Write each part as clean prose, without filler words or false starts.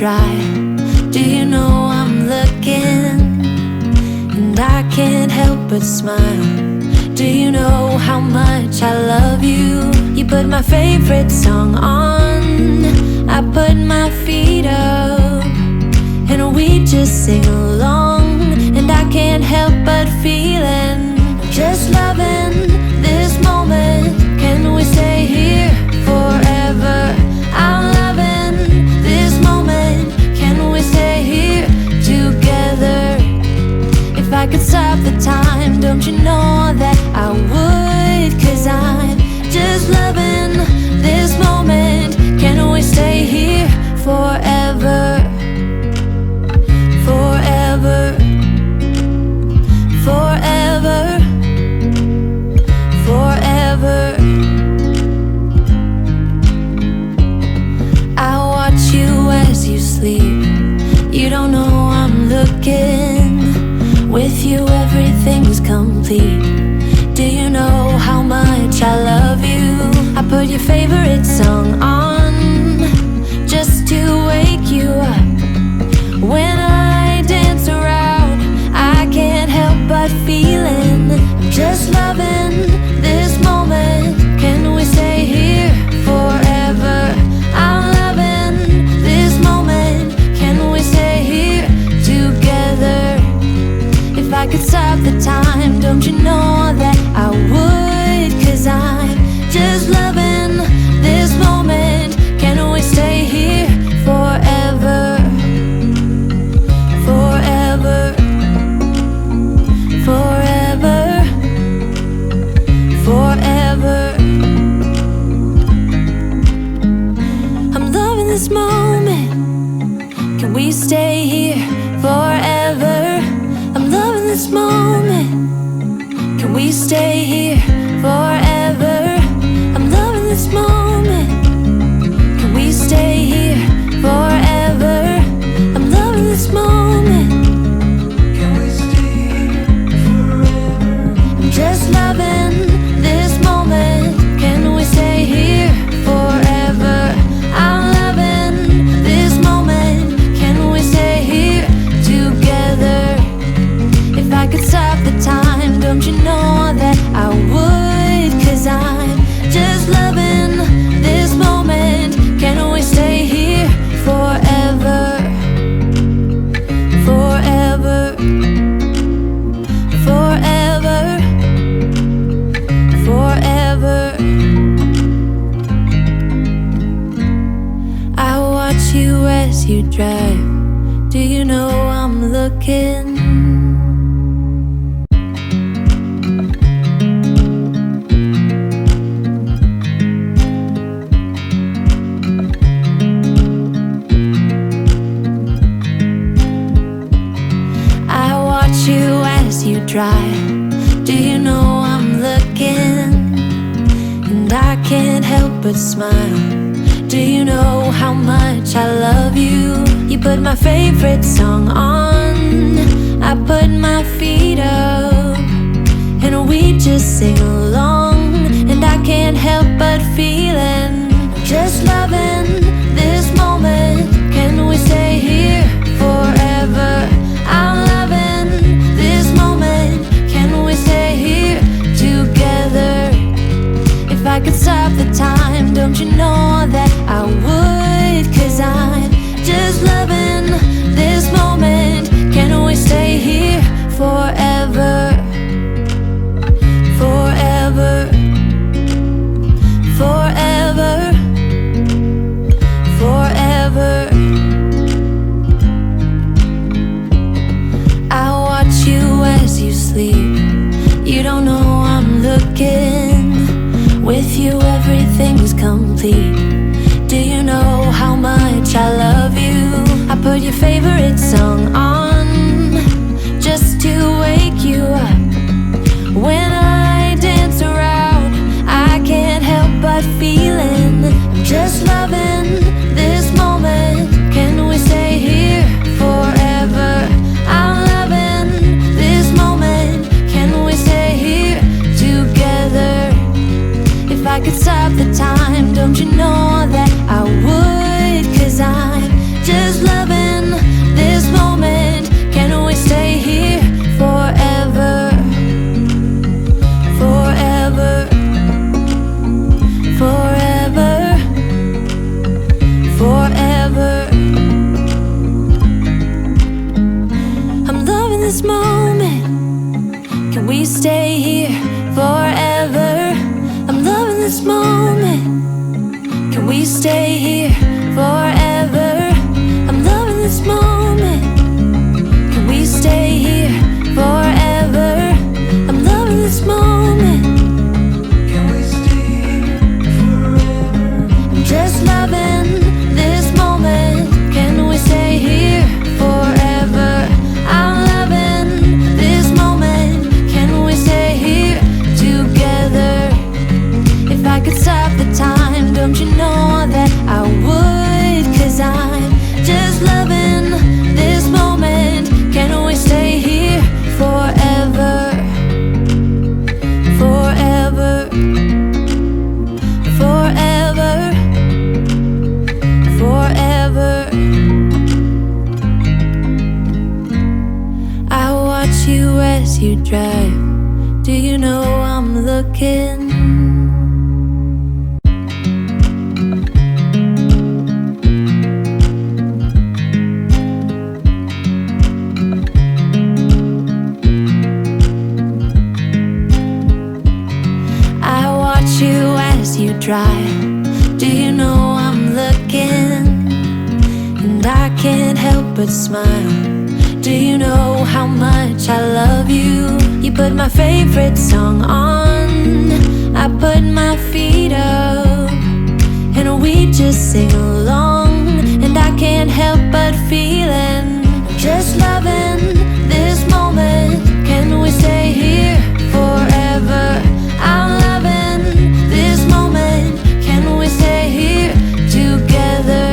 try. Do you know I'm looking? And I can't help but smile. Do you know how much I love you? You put my favorite song on, I put my feet up, and we just sing along. And I can't help but feeling, just loving this moment. Can we stay here forever? I'm loving this moment. Can we stay here together? If I could stop the time, don't you know that I would? 'Cause I'm just loving this moment. Can we stay here forever? Forever. Forever. Forever. I watch you as you sleep. You don't know I'm looking. With you everything's complete. Do you know how much I love you? I put your favorite song on just to wake you up. When I dance around, I can't help but feeling, I'm just loving this moment. Can we stay here forever? I'm loving this moment. Can we stay here together? If I could stop the time, don't you know that I would? 'Cause I'm just loving this moment. Can we stay here forever? Forever. Forever. Forever. I'm loving this moment. Can we stay here forever? I'm loving this moment. Can we stay here forever? I'm loving this moment. Can we stay here forever? I'm loving this moment. Can we stay here forever? I'm just loving this moment. Can we stay here forever? I'm loving this moment. Can we stay here together? If I could stop the time, don't you know that I would? 'Cause I'm just loving this moment. Can we stay here forever? Forever. Forever. Forever. I watch you as you drive. Do you know I'm looking? Drive. Do you know I'm looking? And I can't help but smile. Do you know how much I love you? You put my favorite song on, I put my feet up, and we just sing along. And I can't help but feeling, just loving this moment. Can we stay here forever? I'm loving this moment. Can we stay here together? If I could stop the time, don't you know that I would? 'Cause I'm just loving this moment. Can we stay here forever? Forever. Forever. stay here forever? I'm loving this moment. Can we stay here forever? I'm loving this moment. Can we stay here forever? I'm loving this moment. Can we stay here forever? I'm just loving this moment. Can we stay here forever? I'm loving this moment. Can we stay here together? If I could stop the time, don't you know that I would? 'Cause I'm just loving this moment. Can we stay here forever? Forever. Forever. Forever. I watch you as you drive. Do you know I'm looking? You as you drive. Do you know I'm looking? And I can't help but smile. Do you know how much I love you? You put my favorite song on, I put my feet up, and we just sing along. And I can't help but feeling, just loving this moment. Can we stay here forever? I'm loving this moment. Can we stay here together?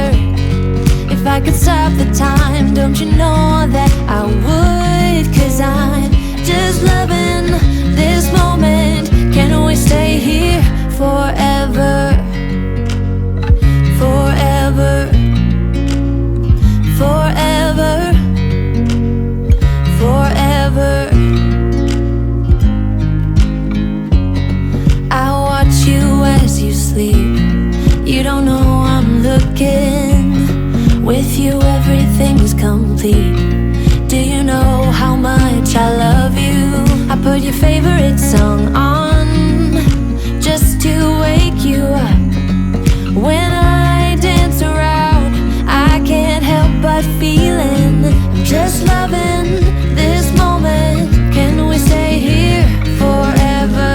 If I could stop the time, don't you know that I would? 'Cause I'm just loving this moment. Can we stay here forever? Forever. Forever. Forever. I watch you as you sleep. You don't know I'm looking. With you everything's complete. Do you know how much I love you? I put your favorite song on just to wake you up. When I dance around, I can't help but feeling, I'm just loving this moment. Can we stay here forever?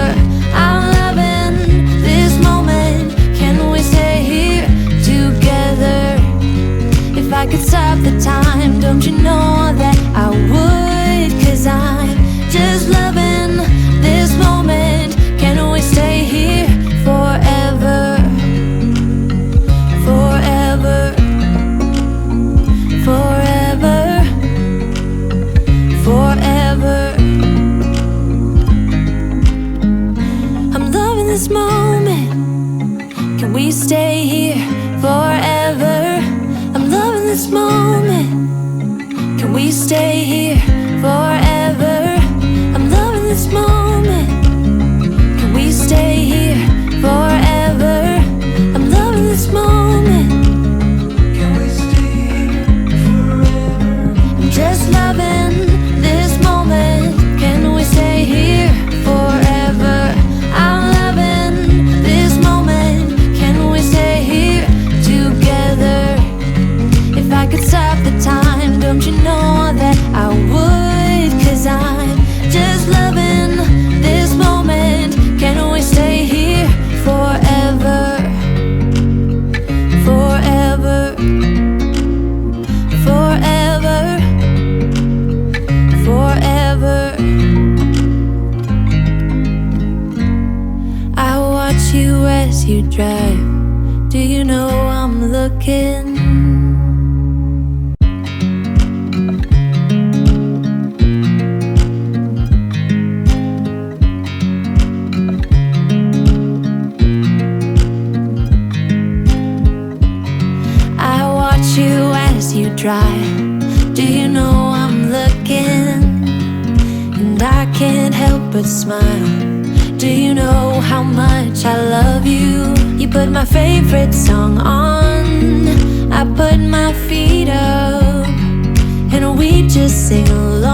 I'm loving this moment. Can we stay here together? If I could stop the time, don't you know that I would? 'Cause I'm just loving this moment. Can we stay here forever? Forever. Forever. Forever. I'm loving this moment. Can we stay here forever? I'm loving this moment. Can we stay here forever? I'm loving this moment. Can we stay here forever? I'm loving this moment. Can we stay here forever? I'm just loving this moment. Can we stay here forever? I'm loving this moment. Can we stay here together? If I could stop the time, don't you know that I would? 'Cause I'm just loving this moment. Can we stay here forever? Forever. Forever. Forever. I watch you as you drive. Do you know I'm looking? You as you drive. Do you know I'm looking? And I can't help but smile. Do you know how much I love you? You put my favorite song on, I put my feet up, and we just sing along.